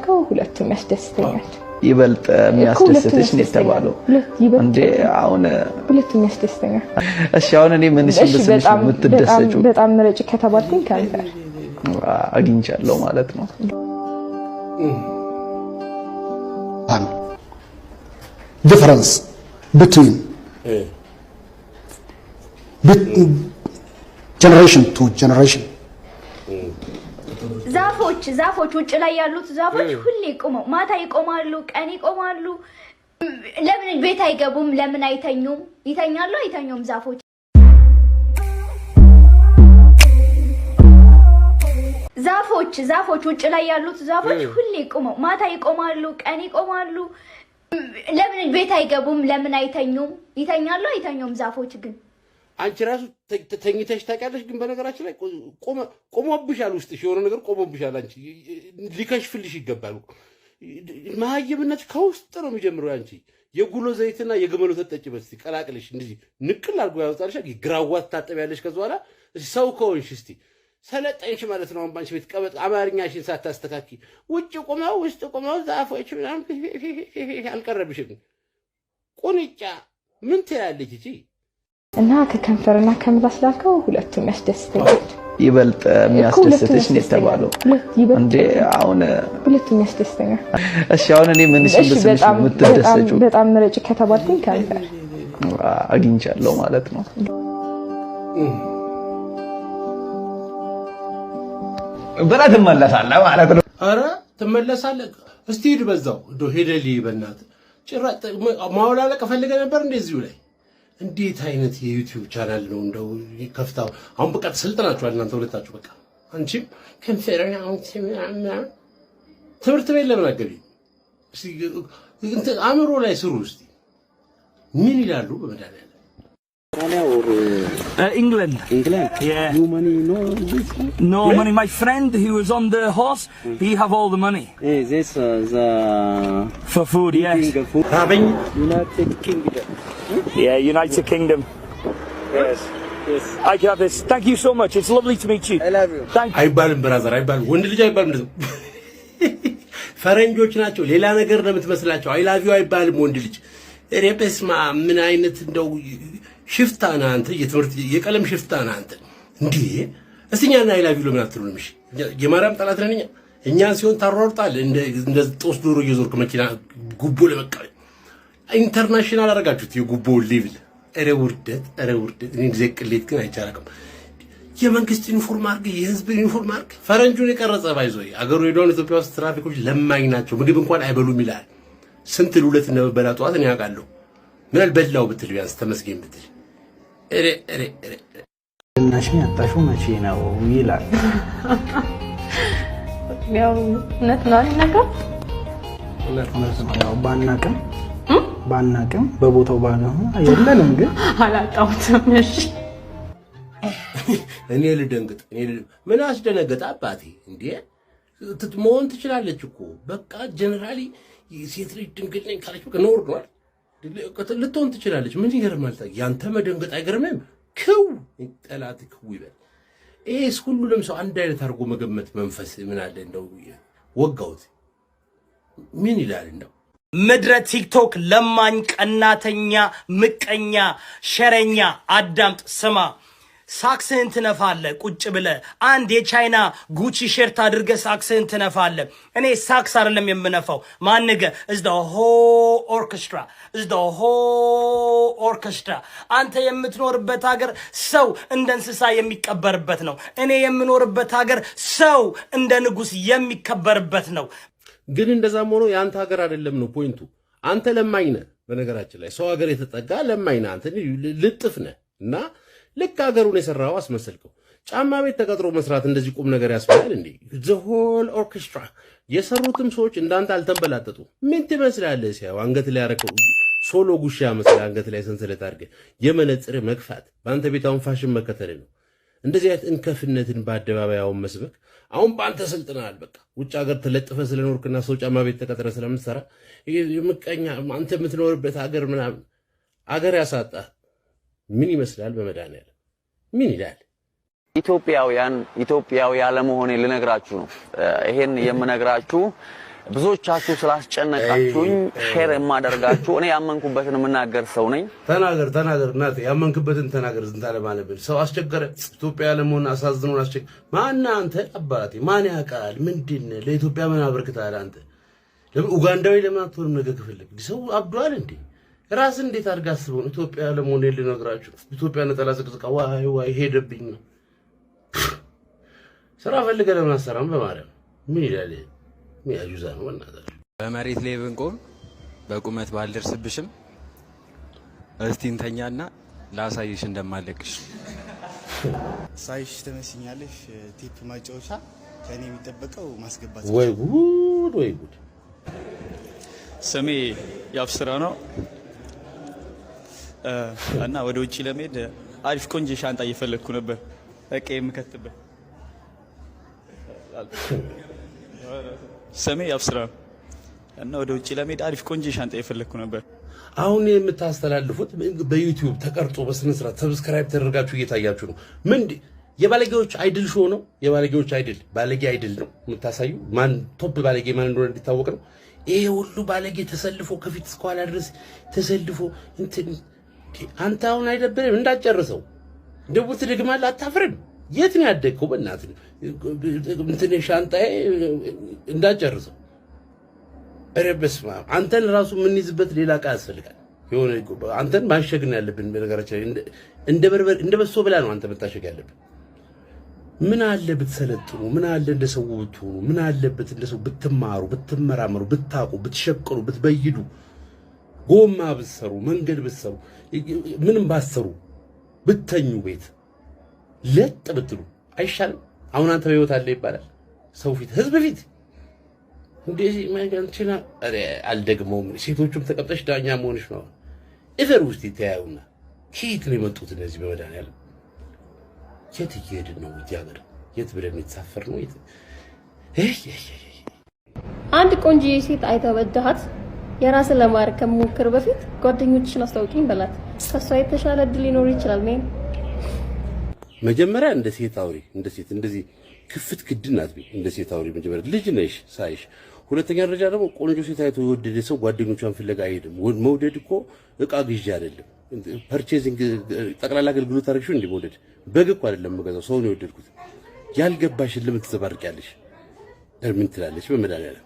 ስላልከው ሁለቱም ያስደስተኛል ይበልጥ የሚያስደስትሽ ነው የተባለው እንዴ አሁን ሁለቱም ያስደስተኛል እሺ አሁን እኔ ምን ሲልስልሽ የምትደሰችው በጣም ምረጭ ከተባልኩኝ ከንፈር አግኝቻለሁ ማለት ነው difference between generation to generation ዛፎች ውጭ ላይ ያሉት ዛፎች ሁሌ ቆመው ማታ ይቆማሉ ቀን ይቆማሉ ለምን ቤት አይገቡም ለምን አይተኙም ይተኛሉ አይተኙም ዛፎች ዛፎች ውጭ ላይ ያሉት ዛፎች ሁሌ ቆመው ማታ ይቆማሉ ቀን ይቆማሉ ለምን ቤት አይገቡም ለምን አይተኙም ይተኛሉ አይተኙም ዛፎች ግን አንቺ ራሱ ተኝተሽ ታውቂያለሽ ግን በነገራችን ላይ ቆሞብሻል ውስጥሽ የሆነ ነገር ቆሞብሻል አንቺ ሊከሽፍልሽ ይገባል ማህይብነት ከውስጥ ነው የሚጀምረው አንቺ የጉሎ ዘይትና የግመሉ ተጠጭበት ቀላቅልሽ እንደዚህ ንቅል አድርጎ ያወጣልሽ ግራዋት ታጠቢያለሽ ከዛ በኋላ ሰው ከሆንሽ እስቲ ሰለጠንሽ ማለት ነው ባንቺ ቤት ቀበጥ አማርኛሽን ሳታስተካኪ ውጭ ቆመው ውስጥ ቆመው ዛፎች ምናምን አልቀረብሽም ቁንጫ ምን ትላለች እቺ እና ከከንፈርና ከምላስ ላልከው ሁለቱም ያስደስተኛል ይበልጥ የሚያስደስትሽ ነው የተባለው እንዴ አሁን ሁለቱም ያስደስተኛል እሺ አሁን እኔ ምን ሲልስልሽ የምትደሰችው በጣም ምረጭ ከተባልኩኝ ከንፈር አግኝቻለሁ ማለት ነው በላት ትመለሳለህ ማለት ነው አረ ትመለሳለህ እስቲ ሂድ በዛው ዶ ሄደልይ በእናት ጭራ ማውላለቅ ፈልገ ነበር እንደዚሁ ላይ እንዴት አይነት የዩቲዩብ ቻናል ነው እንደው ይከፍታው አሁን በቃ ተሰልጠናችኋል እናንተ ሁለታችሁ በቃ አንቺም ከንፈረና ትምህርት ቤት ለምን አገቢ እስቲ አእምሮ ላይ ስሩ እስቲ ምን ይላሉ በመዳሊያ England. Yeah. No money, No money. My friend who was on the horse, he have all the money. This the For food, yes. United Kingdom. Yeah, United Kingdom. Yes. Yes. I can have this. Thank you so much. It's lovely to meet you. I love you. Thank you. አይባልም ብራዘር አይባልም ወንድ ልጅ አይባልም እንደው ፈረንጆች ናቸው ሌላ ነገር ነው የምትመስላቸው አይ ላቭ ዩ አይባልም ወንድ ልጅ ሬፕስማ ምን አይነት እንደው ሽፍታና አንተ የትምህርት የቀለም ሽፍታና አንተ እንዴ እስኛና አይላቪ ለምን አትሉንም እሺ የማርያም ጠላት ነኝ እኛን ሲሆን ታሯሩጣል እንደ ጦስ ዶሮ እየዞርክ መኪና ጉቦ ለመቀበል ኢንተርናሽናል አረጋችሁት የጉቦ ሌቭል ኧረ ውርደት እኔ ዘቅሌት ግን አይቻልም የመንግስት ዩኒፎርም አርግ የህዝብ ዩኒፎርም አርግ ፈረንጁን የቀረጸ ባይዞይ አገሩ ሄዶን ኢትዮጵያ ውስጥ ትራፊኮች ለማኝ ናቸው ምግብ እንኳን አይበሉም ይላል ስንት ሉለት ነው በላጧት ነው ያውቃለሁ ምን አልበላው ብትል ቢያንስ ተመስገን ብትል እናሽኝ አጣሽው መቼ ነው ይላል ያው እውነት ነው ነገር እውነት ነው ያው ባናቅም በቦታው ባለሆነ አይደለም ግን አላጣውትም እሺ እኔ ልደንግጥ ምን አስደነገጠ አባቴ እንዴ ትትሞን ትችላለች እኮ በቃ ጀነራሊ ሴት ልጅ ድንግል ነኝ ካለች በቃ ኖር ነው ልትሆን ትችላለች ምን ይገርማል ያንተ መደንገጥ አይገርምም ክው ጠላት ክው ይበል ኤስ ሁሉንም ሰው አንድ አይነት አርጎ መገመት መንፈስ ምን አለ እንደው ወጋውት ምን ይላል እንደው ምድረ ቲክቶክ ለማኝ ቀናተኛ ምቀኛ ሸረኛ አዳምጥ ስማ ሳክስህን ትነፋለህ ቁጭ ብለህ አንድ የቻይና ጉቺ ሸርት አድርገህ ሳክስህን ትነፋለህ እኔ ሳክስ አይደለም የምነፋው ማንገ is the whole orchestra አንተ የምትኖርበት ሀገር ሰው እንደ እንስሳ የሚቀበርበት ነው እኔ የምኖርበት ሀገር ሰው እንደ ንጉስ የሚከበርበት ነው ግን እንደዛም ሆኖ ያንተ ሀገር አይደለም ነው ፖይንቱ አንተ ለማኝ ነህ በነገራችን ላይ ሰው ሀገር የተጠጋ ለማኝ ነህ አንተ ልጥፍ ነህ እና ልክ ሀገሩን የሰራው አስመሰልከው ጫማ ቤት ተቀጥሮ መስራት እንደዚህ ቁም ነገር ያስፈልጋል እንዴ the whole orchestra የሰሩትም ሰዎች እንዳንተ አልተንበላጠጡ ምን ትመስላለህ ሲያው አንገት ላይ ያረከው ሶሎ ጉሻ መስላ አንገት ላይ ሰንሰለት አድርገ የመነጽር መግፋት በአንተ ቤታውን ፋሽን መከተል ነው እንደዚህ አይነት እንከፍነትን በአደባባያው መስበክ አሁን ባንተ ሰልጥናል በቃ ውጭ ሀገር ተለጥፈ ስለኖርክና ሰው ጫማ ቤት ተቀጥረ ስለምትሰራ የምቀኛ አንተ የምትኖርበት ሀገር ምናምን ሀገር ያሳጣ ምን ይመስላል በመዳንያለ ምን ይላል ኢትዮጵያዊ ያለመሆኔ ልነግራችሁ ነው ይሄን የምነግራችሁ ብዙዎቻችሁ ስላስጨነቃችሁኝ ሼር የማደርጋችሁ እኔ ያመንኩበትን የምናገር ሰው ነኝ። ተናገር እናቴ ያመንክበትን ተናገር። ዝንታለ ማለት ሰው አስቸገረ ኢትዮጵያ ለመሆን አሳዝኖን አስቸገረ። ማን አንተ አባቴ ማን ያውቃል? ምንድን ለኢትዮጵያ ምን አበርክታል አንተ? ለምን ኡጋንዳዊ ለምን አትሆንም? ነገ ከፈለግ ሰው አብዷል እንዴ? ራስ እንዴት አድርጋ አስበው ነው ኢትዮጵያ ለመሆን ልነግራችሁ። ኢትዮጵያ ነጠላ ዝቅዝቃ ዋይ ሄደብኝ ነው ስራ ፈልገ ለምን አሰራም? በማርያም ምን ይላል? ሚያጁዛ ነው ወናዛር በመሬት ላይ ብንቆም በቁመት ባልደርስብሽም እስቲ እንተኛና ላሳይሽ እንደማለቅሽ። ሳይሽ ተመስኛለሽ። ቲፕ ማጫወቻ ከኔ የሚጠበቀው ማስገባት። ወይ ጉድ! ስሜ ያብስራ ነው እና ወደ ውጪ ለመሄድ አሪፍ ቆንጆ ሻንጣ እየፈለግኩ ነበር። እቄ የምከትበት። ስሜ ያብስራ እና ወደ ውጪ ለመሄድ አሪፍ ቆንጆ ሻንጣ እየፈለግኩ ነበር። አሁን የምታስተላልፉት በዩቲዩብ ተቀርጾ በስነ ስርዓት ሰብስክራይብ ተደርጋችሁ እየታያችሁ ነው። የባለጌዎች አይድል ሾው ነው። የባለጌዎች አይድል ባለጌ አይድል ነው የምታሳዩ። ማን ቶፕ ባለጌ ማን እንደሆነ እንዲታወቅ ነው። ይሄ ሁሉ ባለጌ ተሰልፎ ከፊት እስከኋላ ድረስ ተሰልፎ እንትን አንተ አሁን አይደብርም? እንዳጨርሰው ደቡት ደግማለህ። አታፍርም? የት ነው ያደግከው? በእናትህ እንትን ሻንጣዬ እንዳጨርሰው። ኧረ በስመ አብ! አንተን ራሱ የምንይዝበት ሌላ ዕቃ ያስፈልጋል። የሆነ አንተን ማሸግ ነው ያለብን። በነገራችን እንደ በሶ ብላ ነው አንተ መታሸግ ያለብን። ምን አለ ብትሰለጥኑ፣ ምን አለ እንደ ሰው ብትሆኑ፣ ምን አለበት እንደ ሰው ብትማሩ፣ ብትመራመሩ፣ ብታቁ፣ ብትሸቅሉ፣ ብትበይዱ፣ ጎማ ብትሰሩ፣ መንገድ ብትሰሩ፣ ምንም ባትሰሩ፣ ብተኙ ቤት ለጥ ብትሉ አይሻልም? አሁን አንተ በህይወት አለ ይባላል ሰው ፊት፣ ህዝብ ፊት እንደዚህ ማንቺና አልደግመውም። ሴቶቹም ተቀብጠሽ ዳኛ መሆንሽ ነው። እፈር ውስጥ ይተያዩና ኪት ነው የመጡት እነዚህ በመድኃኒዓለም የት እየሄድን ነው? ጃገር የት ብለን የተሳፈር ነው? አንድ ቆንጆ ሴት አይተበደሃት የራስን ለማድረግ ከመሞከር በፊት ጓደኞችሽን አስታውቂኝ በላት። ከሷ የተሻለ እድል ሊኖር ይችላል። መጀመሪያ እንደ ሴት አውሪ፣ እንደ ሴት እንደዚህ ክፍት ክድን አትበይ። እንደ ሴት አውሪ። መጀመሪያ ልጅ ነሽ ሳይሽ። ሁለተኛ ደረጃ ደግሞ ቆንጆ ሴት አይቶ የወደደ ሰው ጓደኞቿን ፍለጋ አይሄድም። መውደድ እኮ እቃ ግዢ አይደለም። ፐርቼዚንግ ጠቅላላ አገልግሎት አድርግሽ እንደ መውደድ በግ እኮ አይደለም የምገዛው፣ ሰው ነው የወደድኩት። ያልገባሽን ለምን ትዘባርቂያለሽ? ምን ትላለች? በመድኃኒዓለም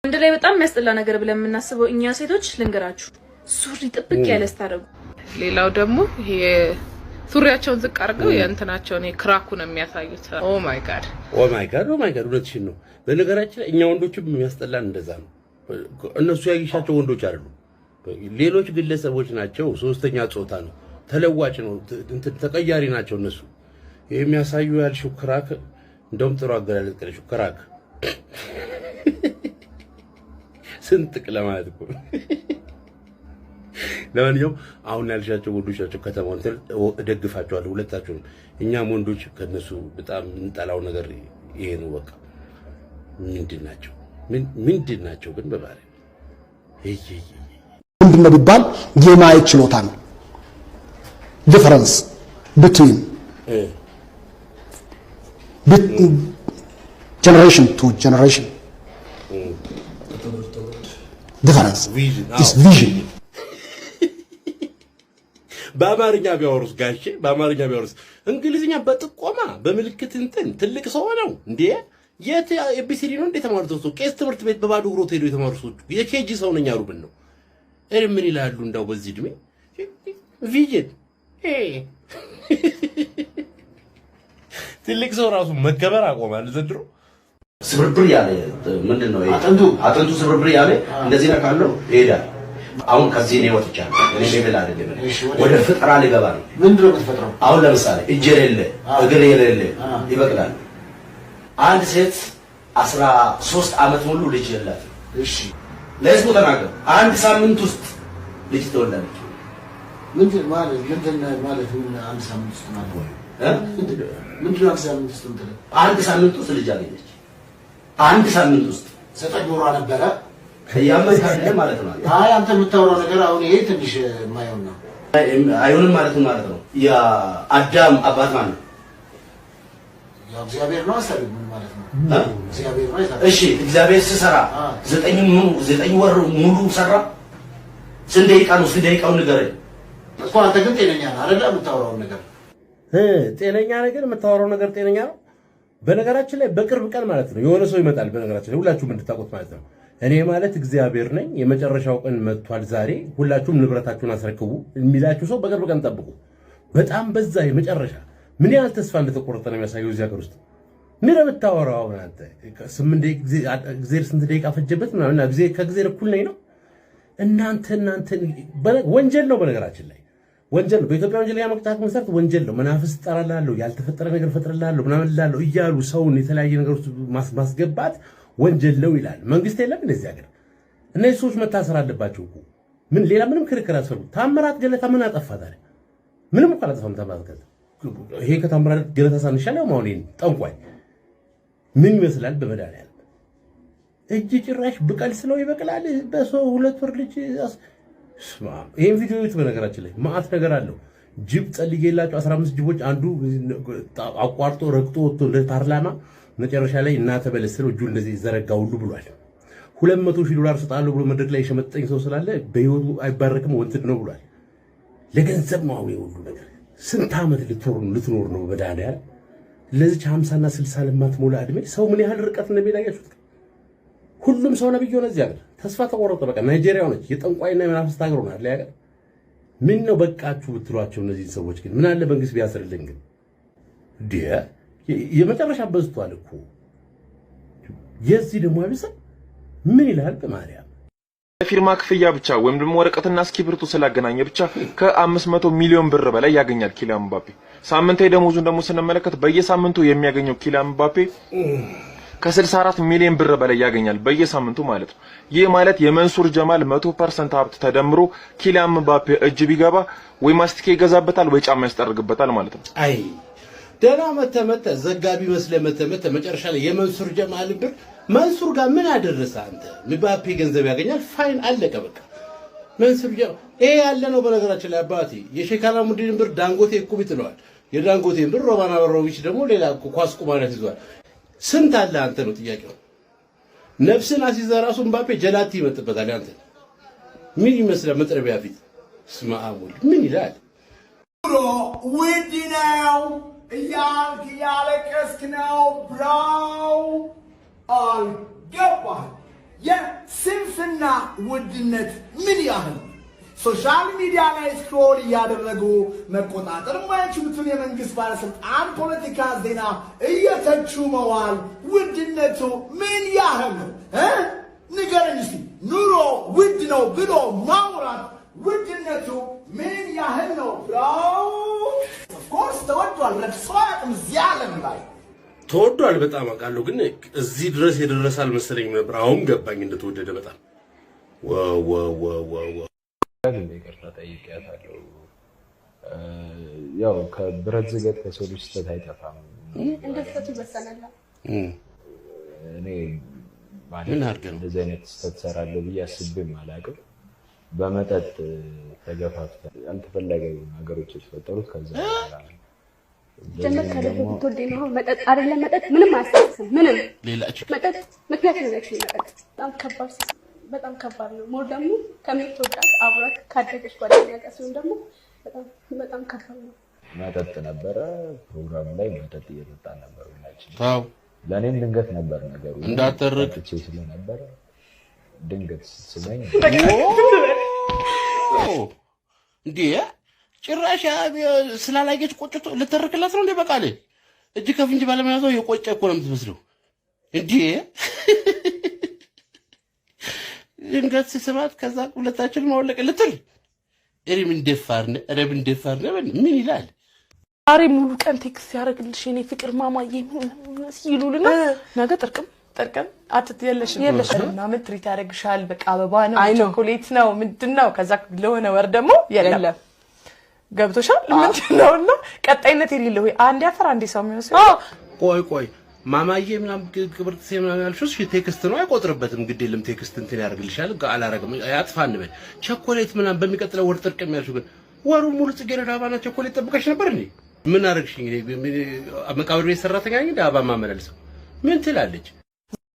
ወንድ ላይ በጣም የሚያስጠላ ነገር ብለን የምናስበው እኛ ሴቶች ልንገራችሁ፣ ሱሪ ጥብቅ ያለ ስታደርጉ። ሌላው ደግሞ ይሄ ሱሪያቸውን ዝቅ አድርገው የእንትናቸውን ክራኩን የሚያሳዩት። ኦ ማይ ጋድ እውነትሽን ነው። በነገራችን ላይ እኛ ወንዶችም የሚያስጠላን እንደዛ ነው። እነሱ ያይሻቸው ወንዶች አይደሉም፣ ሌሎች ግለሰቦች ናቸው። ሶስተኛ ጾታ ነው፣ ተለዋጭ ነው፣ ተቀያሪ ናቸው እነሱ የሚያሳዩ። ያልሽው ክራክ እንደውም ጥሩ አገላለጽ ቀለሽው ክራክ ስንጥቅ ለማለት እኮ። ለማንኛውም አሁን ያልሻቸው ወንዶች ናቸው። ከተማውን ደግፋቸዋለሁ ሁለታቸውንም። እኛም ወንዶች ከነሱ በጣም እንጠላው ነገር ይሄ ነው። በቃ ምንድን ናቸው ግን በባህሪ ምንድነው ቢባል የማየት ችሎታ ነው። ዲፈረንስ ቢትዊን ጀነሬሽን ቱ ጀነሬሽን ዲፈረንስ ኢዝ ቪዥን። በአማርኛ ቢያወሩስ ጋሼ፣ በአማርኛ ቢያወሩስ እንግሊዝኛ በጥቆማ በምልክት እንትን ትልቅ ሰው ነው እንዴ? የት ኤቢሲዲ ነው እንዴ ተማሩት? ሰው ቄስ ትምህርት ቤት በባዶ እግሮት ሄዶ የተማሩ ሰዎች የኬጂ ሰው ነኝ አሉ። ምን ነው ምን ይላሉ? እንዳው በዚህ እድሜ ቪዥን ትልቅ ሰው ራሱ መከበር አቆማል ዘንድሮ። ስብርብር ያለ ምንድነው? አጥንቱ ስብርብር ያለ እንደዚህ ነው ካለው ይሄዳል። አሁን ከዚህ ነው ወጥቻለሁ። እኔ ሌላ አይደለም፣ ወደ ፍጥራ ልገባ ነው። ምንድነው የምትፈጥረው? አሁን ለምሳሌ እጅ የሌለ እግር የሌለ ይበቅላል። አንድ ሴት 13 ዓመት ሙሉ ልጅ የላትም። እሺ ለህዝቡ ተናገር። አንድ ሳምንት ውስጥ ልጅ ትወልዳለች። ምንድን ማለት አንድ ሳምንት ውስጥ ማለት ነው? ምንድነው አንድ ሳምንት ውስጥ ልጅ አገኘች። አንድ ሳምንት ውስጥ 9 ወሯ ነበረ። ያመካለ ማለት ነው። አይ አንተ የምታወራው ነገር አሁን ይሄ ትንሽ የማይሆን ነው። አይሆንም ማለት ነው። ያ አዳም አባት ማለት ነው። እግዚአብሔር ነው አሰብ ምን ማለት ነው? እግዚአብሔር ነው ይሰራ። እሺ እግዚአብሔር ሲሰራ 9 ወር ሙሉ ሰራ። ስንት ደቂቃ ነው? ስንት ደቂቃውን ንገረኝ እኮ። አንተ ግን ጤነኛ ነህ አይደል? የምታወራው ነገር ጤነኛ ነገር የምታወራው ነገር ጤነኛ ነው። በነገራችን ላይ በቅርብ ቀን ማለት ነው የሆነ ሰው ይመጣል። በነገራችን ላይ ሁላችሁም እንድታውቁት ማለት ነው እኔ ማለት እግዚአብሔር ነኝ፣ የመጨረሻው ቀን መጥቷል ዛሬ፣ ሁላችሁም ንብረታችሁን አስረክቡ የሚላችሁ ሰው በቅርብ ቀን ጠብቁ። በጣም በዛ የመጨረሻ ምን ያህል ተስፋ እንደተቆረጠ ነው የሚያሳየው እዚህ ሀገር ውስጥ። ምን የምታወራው አንተ? 8 ስንት ደቂቃ ፈጀበት ምናምን ጊዜ ከጊዜ እኩል ነኝ ነው እናንተ ወንጀል ነው። በነገራችን ላይ ወንጀል ነው። በኢትዮጵያ ወንጀለኛ መቅጫ ሕግ መሰረት ወንጀል ነው። መናፍስ ጠራላለሁ፣ ያልተፈጠረ ነገር ፈጥረላለሁ ምናምን እላለሁ እያሉ ሰውን የተለያየ ነገር ውስጥ ማስገባት ወንጀል ነው ይላል መንግስት። የለም እንደዚህ ሀገር እነዚህ ሰዎች መታሰር አለባቸው እኮ። ምን ሌላ ምንም ክርክር አያስፈልግም። ታምራት ገለታ ምን አጠፋ ታዲያ? ምንም እኮ አላጠፋም ታምራት ገለታ። ይሄ ከታምራት ገለታ ሳንሻለው ማውን ጠንቋይ ምን ይመስላል? በመድኃኒዓለም እጅ ጭራሽ ብቀል ስለው ይበቅላል። በሰው 2 ወር ልጅ ይሄን ቪዲዮ ይት በነገራችን ላይ ማአት ነገር አለው። ጅብ ጸልዬላቸው 15 ጅቦች አንዱ አቋርጦ ረግጦ ወጥቶ ለፓርላማ መጨረሻ ላይ እናተ በለስለው እጁ እንደዚህ ዘረጋ ሁሉ ብሏል። $200,000 ሰጣለሁ ብሎ መድረክ ላይ የሸመጠኝ ሰው ስላለ በህይወቱ አይባረክም ወንትድ ነው ብሏል። ለገንዘብ ነው ሁሉ ነገር። ስንት ዓመት ልትኖር ነው በመድኃኒዓለም? ለዚህ 50 እና 60 ለማትሞላ እድሜ ሰው ምን ያህል ርቀት እንደሚላያችሁት። ሁሉም ሰው ነብይ ሆነ። እዚህ ሀገር ተስፋ ተቆረጠ። በቃ ናይጄሪያ ሆነች የጠንቋይና የመናፍስት ሀገር ሆናል። ያገር ምን ነው በቃችሁ ብትሏቸው እነዚህ ሰዎች ግን ምን አለ መንግስት ቢያስርልኝ ግን የመጨረሻ በዝቷል እኮ። የዚህ ደግሞ አብሰ ምን ይላል በማርያም ፊርማ ክፍያ ብቻ ወይም ደግሞ ወረቀትና እስክሪብቶ ስላገናኘ ብቻ ከ500 ሚሊዮን ብር በላይ ያገኛል ኪሊያን ምባፔ። ሳምንታዊ ደሞዙን ደግሞ ስንመለከት በየሳምንቱ የሚያገኘው ኪሊያን ምባፔ ከ64 ሚሊዮን ብር በላይ ያገኛል በየሳምንቱ ማለት ነው። ይህ ማለት የመንሱር ጀማል 100% ሀብት ተደምሮ ኪሊያን ምባፔ እጅ ቢገባ ወይ ማስቲካ ይገዛበታል ወይ ጫማ ያስጠርግበታል ማለት ነው። አይ ደና መተመተ ዘጋቢ መስለ መተመተ መጨረሻ ላይ የመንሱር ጀማል ብር መንሱር ጋር ምን አደረሰ? አንተ ምባፔ ገንዘብ ያገኛል፣ ፋይን አለቀ በቃ። መንሱር ጀማል ይሄ ያለ ነው። በነገራችን ላይ አባቴ የሼክ አላሙዲን ብር ዳንጎቴ እኩብ ይጥለዋል። የዳንጎቴን ብር ሮማን አበሮቪች ደግሞ ሌላ ኳስ ቁማነት ይዟል። ስንት አለ አንተ ነው ጥያቄው። ነፍስን አሲዛ ራሱ ምባፔ ጀላቲ ይመጥበታል። አንተ ምን ይመስላል መጥረቢያ ፊት ስማአሙል ምን ይላል? ውድ ነው እያልክ ያለቀስክ ነው ብራው አልገባህ። የስንፍና ውድነት ምን ያህል ሶሻል ሚዲያ ላይ ስክሮል እያደረጉ መቆጣጠር የማይችሉትን የመንግስት ባለስልጣን ፖለቲካ ዜና እየተቹ መዋል ውድነቱ ምን ያህል ነው? ንገረኝ እስኪ። ኑሮ ውድ ነው ብሎ ማውራት ውድነቱ ምን ያህል ነው? ብራው ኦፍኮርስ ተወዷል። ረክሶ አያውቅም እዚህ ዓለም ላይ ተወዷል። በጣም አውቃለሁ፣ ግን እዚህ ድረስ የደረሰ አልመሰለኝም ነበር። አሁን ገባኝ እንደተወደደ በጣም ይቅርታ ጠይቄያታለሁ። ያው ከብረት ዝገት ከሰው ልጅ ስህተት አይጠፋም። እንደሰቱ ይበሰናል። እኔ ማለት እንደዚህ አይነት ስህተት ሰራለሁ ብዬ አስቤም አላውቅም። በመጠጥ ተገፋፍተን ያልተፈለገ ነገሮች የተፈጠሩት ከዛ ጀመር ከደረሰ ብትወደኝ ነው። መጠጥ አይደለም መጠጥ ምንም አያስፈልግም። ምንም ሌላ መጠጥ ምክንያት ነው መጠጥ በጣም ከባድ ነው። ሞር ደግሞ ከምትወዳት አብራት ካደገች ጓደኛ ጋር ሲሆን ደግሞ በጣም ከባድ ነው። መጠጥ ነበረ ፕሮግራም ላይ መጠጥ እየጠጣ ነበር ሁላችን። ታው ለኔም ድንገት ነበር ነገሩ እንዳተርክ ስለነበረ ድንገት ስትሰማኝ እንዴ ጭራሽ ስላላየች ቆጭቶ ልተርክላት ነው እንዴ? በቃል እጅ ከፍንጅ ባለመያዘው የቆጨ እኮ ነው የምትመስለው እንዴ። ድንገት ስስባት ከዛ ሁለታችን ማወለቅ ልትል ምን ደፋርነ ምን ይላል? ዛሬ ሙሉ ቀን ቴክስት ያደርግልሽ የኔ ፍቅር ማማዬ ሲሉልና ነገ ጥርቅም የለሽም ምናምን ትሪት ያደርግሻል። በቃ አበባ ነው ቾኮሌት ነው ምንድነው? ከዛ ለሆነ ወር ደግሞ የለም ገብቶሻል ምንድነውና ቀጣይነት የሌለው አንድ ያፈር አንድ ሰው የሚወስድ ቆይ ማማዬ ምናምን ክብርት ምናምን ያልሽውስ ቴክስት ነው አይቆጥርበትም። ግድ የለም ቴክስት እንትን ያደርግልሻል። አላረግም ያጥፋን በል ቾኮሌት ምናምን በሚቀጥለው ወር ጥርቅም ያልሽው ግን ወሩ ሙሉ ጽጌረዳ አበባና ቾኮሌት ጠብቀሽ ነበር እንዴ? ምን አረግሽ እንግዲህ መቃብር ቤት ሰራተኛ እንግዲህ አበባ ማመላለሰው ምን ትላለች?